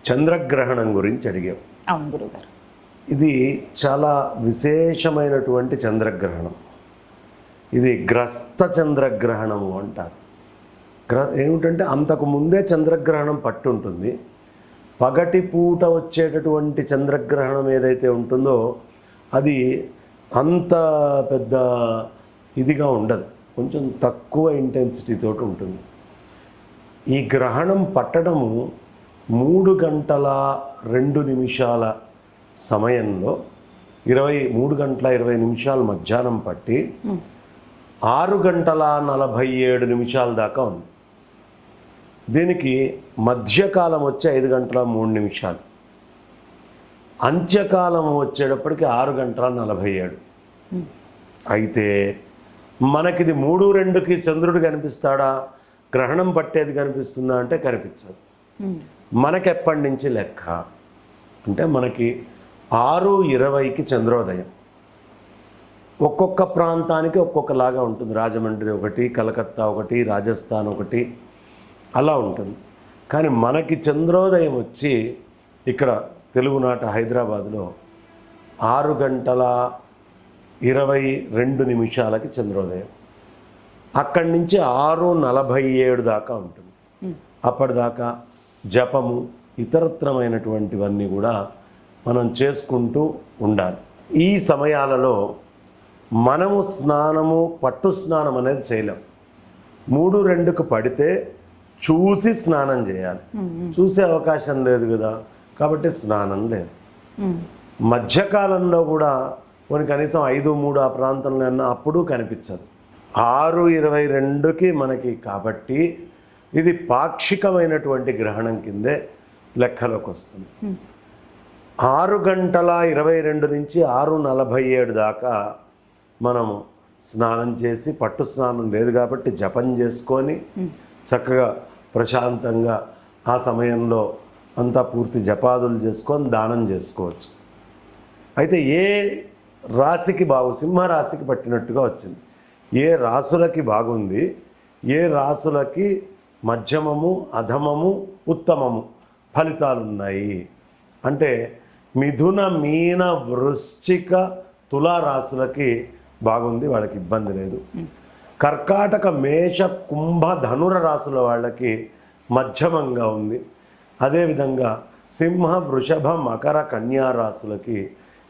చంద్రగ్రహణం గురించి అడిగాం. అవును గురుగారు. ఇది చాలా విశేషమైనటువంటి చంద్రగ్రహణం. ఇది గ్రస్త చంద్రగ్రహణము అంటారు. ఏమిటంటే అంతకు ముందే చంద్రగ్రహణం పట్టుంటుంది. పగటి పూట వచ్చేటటువంటి చంద్రగ్రహణం ఏదైతే ఉంటుందో అది అంత పెద్ద ఇదిగా ఉండదు, కొంచెం తక్కువ ఇంటెన్సిటీతో ఉంటుంది. ఈ గ్రహణం పట్టడము 3 గంటల 2 నిమిషాల సమయంలో 23 గంటల 20 నిమిషాలు మధ్యాహ్నం పట్టి 6 గంటల 47 నిమిషాల దాకా ఉంది. దీనికి మధ్యకాలం వచ్చే 5 గంటల 3 నిమిషాలు, అంత్యకాలం వచ్చేటప్పటికి 6 గంటల 47. అయితే మనకిది 3-2కి చంద్రుడు కనిపిస్తాడా, గ్రహణం పట్టేది కనిపిస్తుందా అంటే కనిపించదు. మనకి ఎప్పటి నుంచి లెక్క అంటే మనకి 6:20కి చంద్రోదయం. ఒక్కొక్క ప్రాంతానికి ఒక్కొక్కలాగా ఉంటుంది. రాజమండ్రి ఒకటి, కలకత్తా ఒకటి, రాజస్థాన్ ఒకటి, అలా ఉంటుంది. కానీ మనకి చంద్రోదయం వచ్చి ఇక్కడ తెలుగునాట హైదరాబాద్లో 6 గంటల 22 నిమిషాలకి చంద్రోదయం. అక్కడి నుంచి 6:47 దాకా ఉంటుంది. అప్పటిదాకా జపము ఇతరత్రమైనటువంటివన్నీ కూడా మనం చేసుకుంటూ ఉండాలి. ఈ సమయాలలో మనము స్నానము, పట్టు స్నానం అనేది చేయలేం. 3-2కు పడితే చూసి స్నానం చేయాలి. చూసే అవకాశం లేదు కదా, కాబట్టి స్నానం లేదు. మధ్యకాలంలో కూడా కొన్ని కనీసం 5-3 ఆ ప్రాంతంలో అన్నా అప్పుడు కనిపించదు. 6:22కి మనకి కాబట్టి ఇది పాక్షికమైనటువంటి గ్రహణం కిందే లెక్కలోకి వస్తుంది. 6 గంటల 22 నుంచి 6:47 దాకా మనము స్నానం చేసి, పట్టు స్నానం లేదు కాబట్టి జపం చేసుకొని చక్కగా ప్రశాంతంగా ఆ సమయంలో అంతా పూర్తి జపాదులు చేసుకొని దానం చేసుకోవచ్చు. అయితే ఏ రాశికి సింహరాశికి పట్టినట్టుగా వచ్చింది. ఏ రాశులకి బాగుంది, ఏ రాశులకి మధ్యమము, అధమము, ఉత్తమము ఫలితాలు ఉన్నాయి అంటే మిథున, మీన, వృశ్చిక, తులా రాశులకి బాగుంది, వాళ్ళకి ఇబ్బంది లేదు. కర్కాటక, మేష, కుంభ, ధనుర రాశుల వాళ్ళకి మధ్యమంగా ఉంది. అదేవిధంగా సింహ, వృషభ, మకర, కన్యా రాశులకి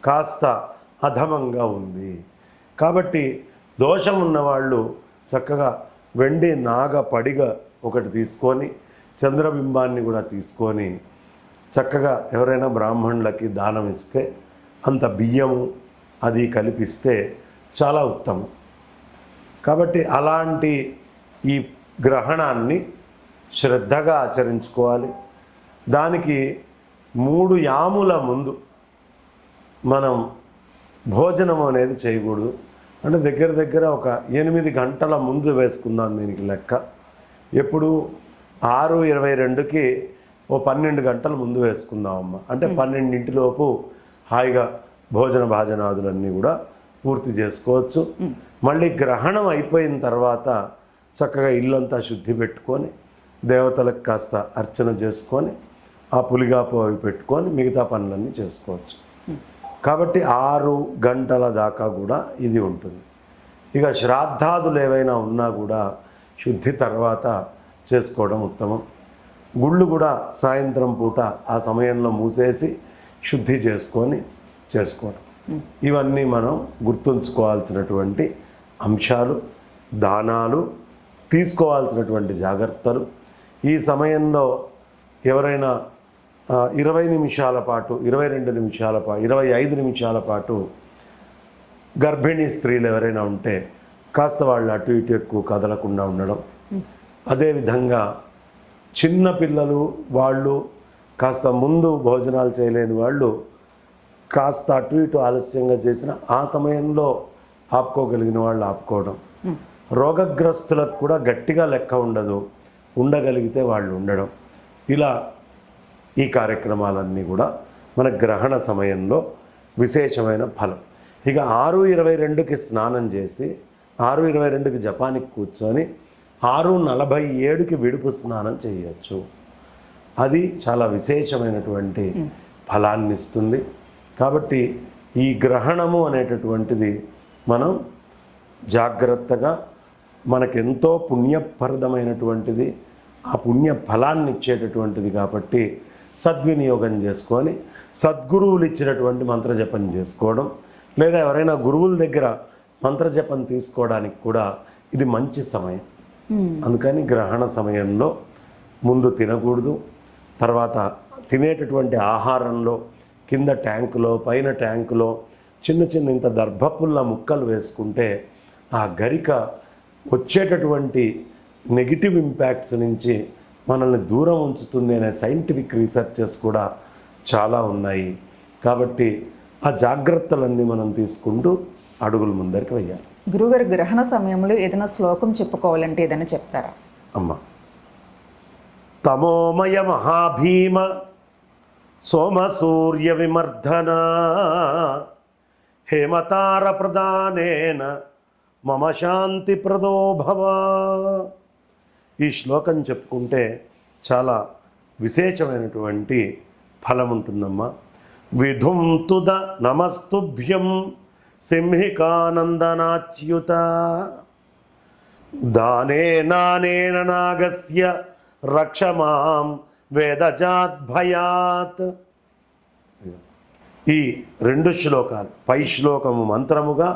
కాస్త అధమంగా ఉంది. కాబట్టి దోషం ఉన్నవాళ్ళు చక్కగా వెండి నాగ పడిగ ఒకటి తీసుకొని, చంద్రబింబాన్ని కూడా తీసుకొని చక్కగా ఎవరైనా బ్రాహ్మణులకి దానం ఇస్తే, అంత బియ్యము అది కలిపిస్తే చాలా ఉత్తమం. కాబట్టి అలాంటి ఈ గ్రహణాన్ని శ్రద్ధగా ఆచరించుకోవాలి. దానికి 3 యాముల ముందు మనం భోజనం అనేది చేయకూడదు. అంటే దగ్గర దగ్గర ఒక 8 గంటల ముందు వేసుకుందాం దీనికి లెక్క. ఎప్పుడు 6:22కి 12 గంటల ముందు వేసుకుందామమ్మ. అంటే 12 హాయిగా భోజన భాజనాదులన్నీ కూడా పూర్తి చేసుకోవచ్చు. మళ్ళీ గ్రహణం అయిపోయిన తర్వాత చక్కగా ఇల్లంతా శుద్ధి పెట్టుకొని, దేవతలకు కాస్త అర్చన చేసుకొని, ఆ పులిగాపు అవి పెట్టుకొని మిగతా పనులన్నీ చేసుకోవచ్చు. కాబట్టి 6 గంటల దాకా కూడా ఇది ఉంటుంది. ఇక శ్రాద్ధాదులు ఏవైనా ఉన్నా కూడా శుద్ధి తర్వాత చేసుకోవడం ఉత్తమం. గుళ్ళు కూడా సాయంత్రం పూట ఆ సమయంలో మూసేసి శుద్ధి చేసుకొని చేసుకోవడం. ఇవన్నీ మనం గుర్తుంచుకోవాల్సినటువంటి అంశాలు, దానాలు, తీసుకోవాల్సినటువంటి జాగ్రత్తలు. ఈ సమయంలో ఎవరైనా 20 నిమిషాల పాటు, 22 నిమిషాల పాటు, 25 నిమిషాల పాటు గర్భిణీ స్త్రీలు ఎవరైనా ఉంటే కాస్త వాళ్ళు అటు ఇటు ఎక్కువ కదలకుండా ఉండడం. అదేవిధంగా చిన్నపిల్లలు వాళ్ళు కాస్త ముందు భోజనాలు చేయలేని వాళ్ళు కాస్త అటు ఇటు ఆలస్యంగా చేసిన ఆ సమయంలో ఆపుకోగలిగిన వాళ్ళు ఆపుకోవడం. రోగగ్రస్తులకు కూడా గట్టిగా లెక్క ఉండదు, ఉండగలిగితే వాళ్ళు ఉండడం. ఇలా ఈ కార్యక్రమాలన్నీ కూడా మన గ్రహణ సమయంలో విశేషమైన ఫలం. ఇక 6:22కి స్నానం చేసి 6:22కి జపానికి కూర్చొని 6:47కి విడుపు స్నానం చేయవచ్చు. అది చాలా విశేషమైనటువంటి ఫలాన్ని ఇస్తుంది. కాబట్టి ఈ గ్రహణము అనేటటువంటిది మనం జాగ్రత్తగా, మనకెంతో పుణ్యప్రదమైనటువంటిది, ఆ పుణ్య ఫలాన్ని ఇచ్చేటటువంటిది కాబట్టి సద్వినియోగం చేసుకొని సద్గురువులు ఇచ్చినటువంటి మంత్రజపం చేసుకోవడం, లేదా ఎవరైనా గురువుల దగ్గర మంత్రజపం తీసుకోవడానికి కూడా ఇది మంచి సమయం. అందుకని గ్రహణ సమయంలో ముందు తినకూడదు, తర్వాత తినేటటువంటి ఆహారంలో కింద ట్యాంకులో పైన ట్యాంకులో చిన్న చిన్న ఇంత దర్భపుల్ల ముక్కలు వేసుకుంటే ఆ గరిక వచ్చేటటువంటి నెగిటివ్ ఇంపాక్ట్స్ నుంచి మనల్ని దూరం ఉంచుతుంది అనే సైంటిఫిక్ రీసెర్చెస్ కూడా చాలా ఉన్నాయి. కాబట్టి ఆ జాగ్రత్తలన్నీ మనం తీసుకుంటూ అడుగులు ముందరికి వెయ్యాలి. గురుగారు, గ్రహణ సమయంలో ఏదైనా శ్లోకం చెప్పుకోవాలంటే ఏదైనా చెప్తారా? అమ్మ, తమోమయ మహాభీమ సోమ సూర్య విమర్ధన హేమతార ప్రదానేన మమ శాంతి ప్రదో భవ. ఈ శ్లోకం చెప్పుకుంటే చాలా విశేషమైనటువంటి ఫలం ఉంటుందమ్మా. విధుం తుద నమస్తుభ్యం సింహికానందనాచ్యుత దానేనానేన నాగస్య రక్షమాం వేదజాద్భయాత్. ఈ రెండు శ్లోకాలు, పై శ్లోకము మంత్రముగా,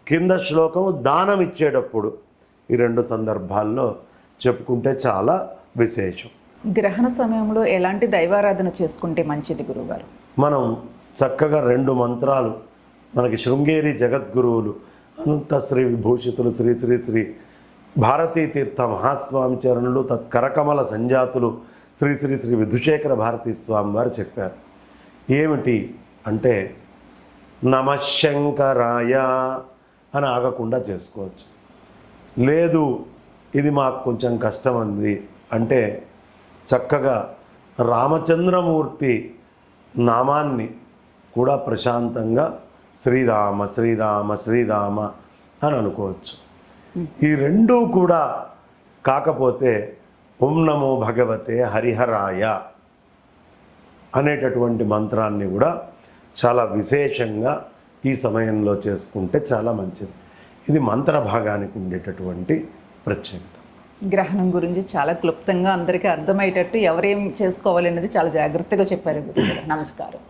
కింద శ్లోకము దానం ఇచ్చేటప్పుడు, ఈ రెండు సందర్భాల్లో చెప్పుకుంటే చాలా విశేషం. గ్రహణ సమయంలో ఎలాంటి దైవారాధన చేసుకుంటే మంచిది గురుగారు? మనం చక్కగా రెండు మంత్రాలు మనకి శృంగేరి జగద్గురువులు అనంత శ్రీ విభూషితులు శ్రీ శ్రీ శ్రీ భారతీ తీర్థ మహాస్వామి చరణులు తత్కరకమల సంజాతులు శ్రీ శ్రీ శ్రీ విధుశేఖర భారతీ స్వామి వారు చెప్పారు. ఏమిటి అంటే నమశంకరాయ అని ఆగకుండా చేసుకోవచ్చు. లేదు ఇది మాకు కొంచెం కష్టం అంది అంటే చక్కగా రామచంద్రమూర్తి నామాన్ని కూడా ప్రశాంతంగా శ్రీరామ శ్రీరామ శ్రీరామ అని అనుకోవచ్చు. ఈ రెండూ కూడా కాకపోతే ఓం నమో భగవతే హరిహరాయ అనేటటువంటి మంత్రాన్ని కూడా చాలా విశేషంగా ఈ సమయంలో చేసుకుంటే చాలా మంచిది. ఇది మంత్ర భాగానికి ఉండేటటువంటి ప్రత్యేకత. గ్రహణం గురించి చాలా క్లుప్తంగా అందరికీ అర్థమయ్యేటట్టు ఎవరేం చేసుకోవాలనేది చాలా జాగ్రత్తగా చెప్పారు గురుగారు. నమస్కారం.